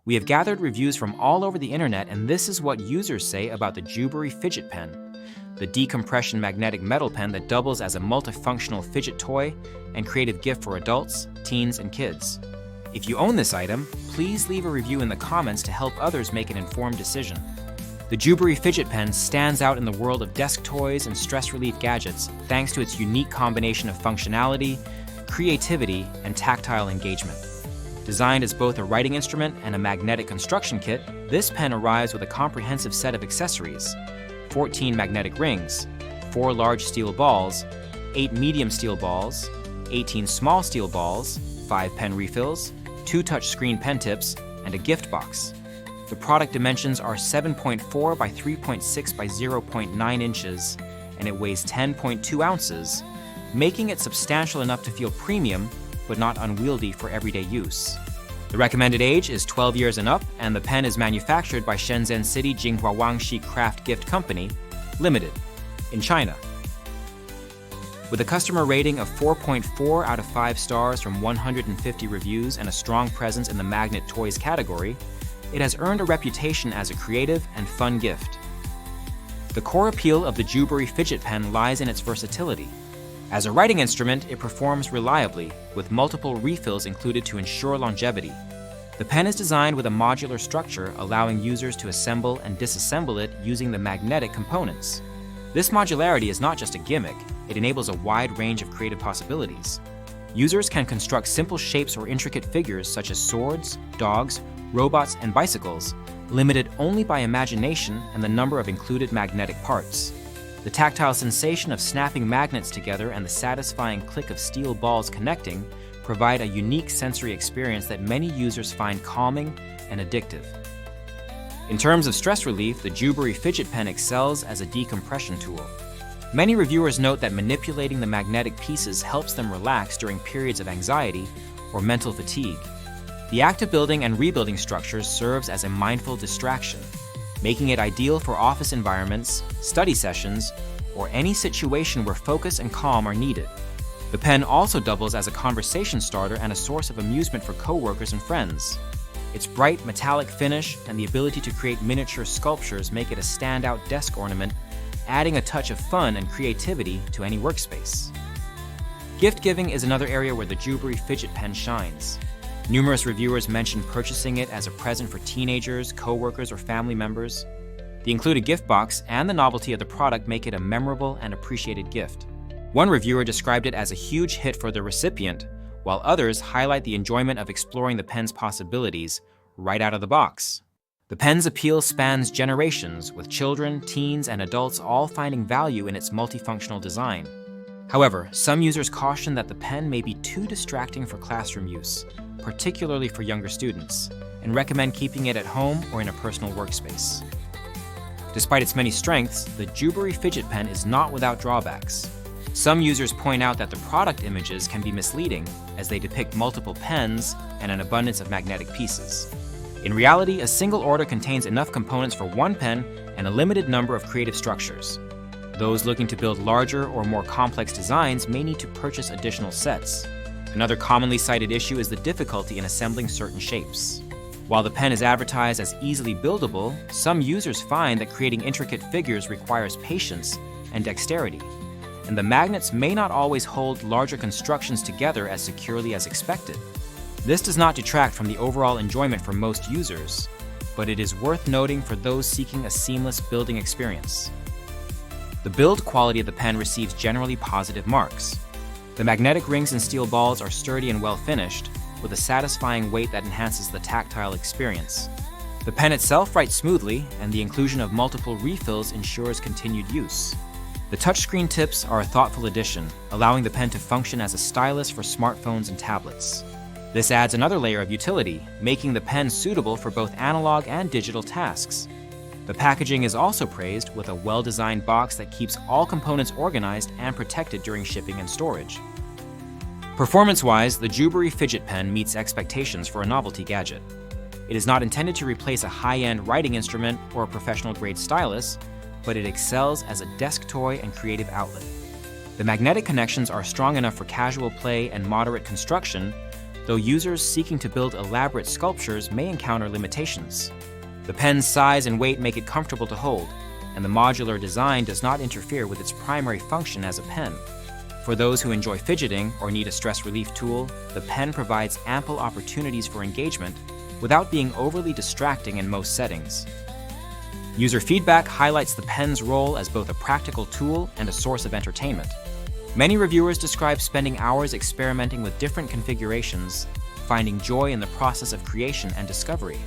We have gathered reviews from all over the internet, and this is what users say about the Juboury Fidget Pen, the decompression magnetic metal pen that doubles as a multifunctional fidget toy and creative gift for adults, teens, and kids. If you own this item, please leave a review in the comments to help others make an informed decision. The Juboury Fidget Pen stands out in the world of desk toys and stress relief gadgets thanks to its unique combination of functionality, creativity, and tactile engagement. Designed as both a writing instrument and a magnetic construction kit, this pen arrives with a comprehensive set of accessories: 14 magnetic rings, 4 large steel balls, 8 medium steel balls, 18 small steel balls, 5 pen refills, 2 touchscreen pen tips, and a gift box. The product dimensions are 7.4 by 3.6 by 0.9 inches, and it weighs 10.2 ounces, making it substantial enough to feel premium, but not unwieldy for everyday use. The recommended age is 12 years and up, and the pen is manufactured by Shenzhen City Jinghua Wangxi Craft Gift Company, Limited, in China. With a customer rating of 4.4 out of 5 stars from 150 reviews and a strong presence in the magnet toys category, it has earned a reputation as a creative and fun gift. The core appeal of the Juboury Fidget Pen lies in its versatility. As a writing instrument, it performs reliably, with multiple refills included to ensure longevity. The pen is designed with a modular structure, allowing users to assemble and disassemble it using the magnetic components. This modularity is not just a gimmick, it enables a wide range of creative possibilities. Users can construct simple shapes or intricate figures such as swords, dogs, robots, and bicycles, limited only by imagination and the number of included magnetic parts. The tactile sensation of snapping magnets together and the satisfying click of steel balls connecting provide a unique sensory experience that many users find calming and addictive. In terms of stress relief, the Juboury Fidget Pen excels as a decompression tool. Many reviewers note that manipulating the magnetic pieces helps them relax during periods of anxiety or mental fatigue. The active building and rebuilding structures serves as a mindful distraction, making it ideal for office environments, study sessions, or any situation where focus and calm are needed. The pen also doubles as a conversation starter and a source of amusement for coworkers and friends. Its bright metallic finish and the ability to create miniature sculptures make it a standout desk ornament, adding a touch of fun and creativity to any workspace. Gift giving is another area where the Juboury Fidget Pen shines. Numerous reviewers mention purchasing it as a present for teenagers, coworkers, or family members. The included gift box and the novelty of the product make it a memorable and appreciated gift. One reviewer described it as a huge hit for the recipient, while others highlight the enjoyment of exploring the pen's possibilities right out of the box. The pen's appeal spans generations, with children, teens, and adults all finding value in its multifunctional design. However, some users caution that the pen may be too distracting for classroom use, particularly for younger students, and recommend keeping it at home or in a personal workspace. Despite its many strengths, the Juboury Fidget Pen is not without drawbacks. Some users point out that the product images can be misleading, as they depict multiple pens and an abundance of magnetic pieces. In reality, a single order contains enough components for one pen and a limited number of creative structures. Those looking to build larger or more complex designs may need to purchase additional sets. Another commonly cited issue is the difficulty in assembling certain shapes. While the pen is advertised as easily buildable, some users find that creating intricate figures requires patience and dexterity, and the magnets may not always hold larger constructions together as securely as expected. This does not detract from the overall enjoyment for most users, but it is worth noting for those seeking a seamless building experience. The build quality of the pen receives generally positive marks. The magnetic rings and steel balls are sturdy and well finished, with a satisfying weight that enhances the tactile experience. The pen itself writes smoothly, and the inclusion of multiple refills ensures continued use. The touchscreen tips are a thoughtful addition, allowing the pen to function as a stylus for smartphones and tablets. This adds another layer of utility, making the pen suitable for both analog and digital tasks. The packaging is also praised, with a well-designed box that keeps all components organized and protected during shipping and storage. Performance-wise, the Juboury Fidget Pen meets expectations for a novelty gadget. It is not intended to replace a high-end writing instrument or a professional-grade stylus, but it excels as a desk toy and creative outlet. The magnetic connections are strong enough for casual play and moderate construction, though users seeking to build elaborate sculptures may encounter limitations. The pen's size and weight make it comfortable to hold, and the modular design does not interfere with its primary function as a pen. For those who enjoy fidgeting or need a stress relief tool, the pen provides ample opportunities for engagement without being overly distracting in most settings. User feedback highlights the pen's role as both a practical tool and a source of entertainment. Many reviewers describe spending hours experimenting with different configurations, finding joy in the process of creation and discovery.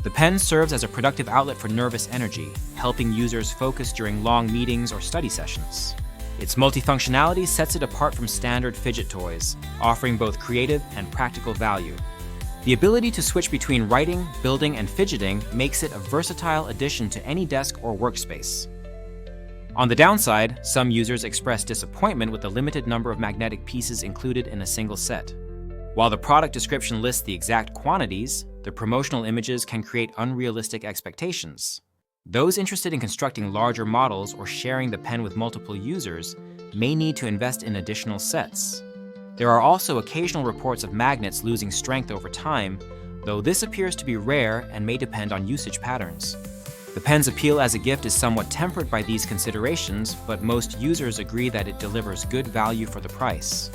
The pen serves as a productive outlet for nervous energy, helping users focus during long meetings or study sessions. Its multifunctionality sets it apart from standard fidget toys, offering both creative and practical value. The ability to switch between writing, building, and fidgeting makes it a versatile addition to any desk or workspace. On the downside, some users express disappointment with the limited number of magnetic pieces included in a single set. While the product description lists the exact quantities, the promotional images can create unrealistic expectations. Those interested in constructing larger models or sharing the pen with multiple users may need to invest in additional sets. There are also occasional reports of magnets losing strength over time, though this appears to be rare and may depend on usage patterns. The pen's appeal as a gift is somewhat tempered by these considerations, but most users agree that it delivers good value for the price.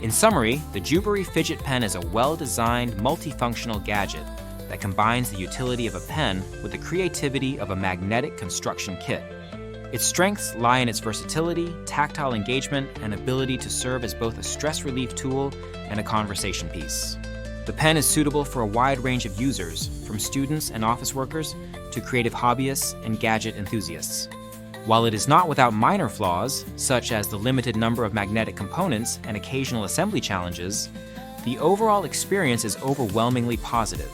In summary, the Juboury Fidget Pen is a well-designed, multifunctional gadget that combines the utility of a pen with the creativity of a magnetic construction kit. Its strengths lie in its versatility, tactile engagement, and ability to serve as both a stress relief tool and a conversation piece. The pen is suitable for a wide range of users, from students and office workers to creative hobbyists and gadget enthusiasts. While it is not without minor flaws, such as the limited number of magnetic components and occasional assembly challenges, the overall experience is overwhelmingly positive.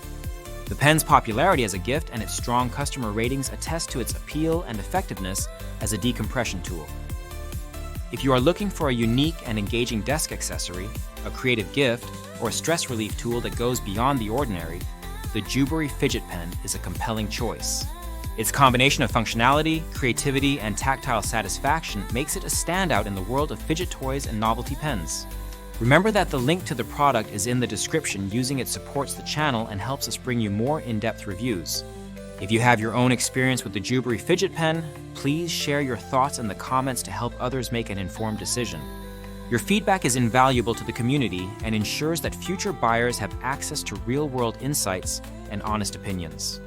The pen's popularity as a gift and its strong customer ratings attest to its appeal and effectiveness as a decompression tool. If you are looking for a unique and engaging desk accessory, a creative gift, or a stress relief tool that goes beyond the ordinary, the Juboury Fidget Pen is a compelling choice. Its combination of functionality, creativity, and tactile satisfaction makes it a standout in the world of fidget toys and novelty pens. Remember that the link to the product is in the description, using it supports the channel and helps us bring you more in-depth reviews. If you have your own experience with the Juboury Fidget Pen, please share your thoughts in the comments to help others make an informed decision. Your feedback is invaluable to the community and ensures that future buyers have access to real-world insights and honest opinions.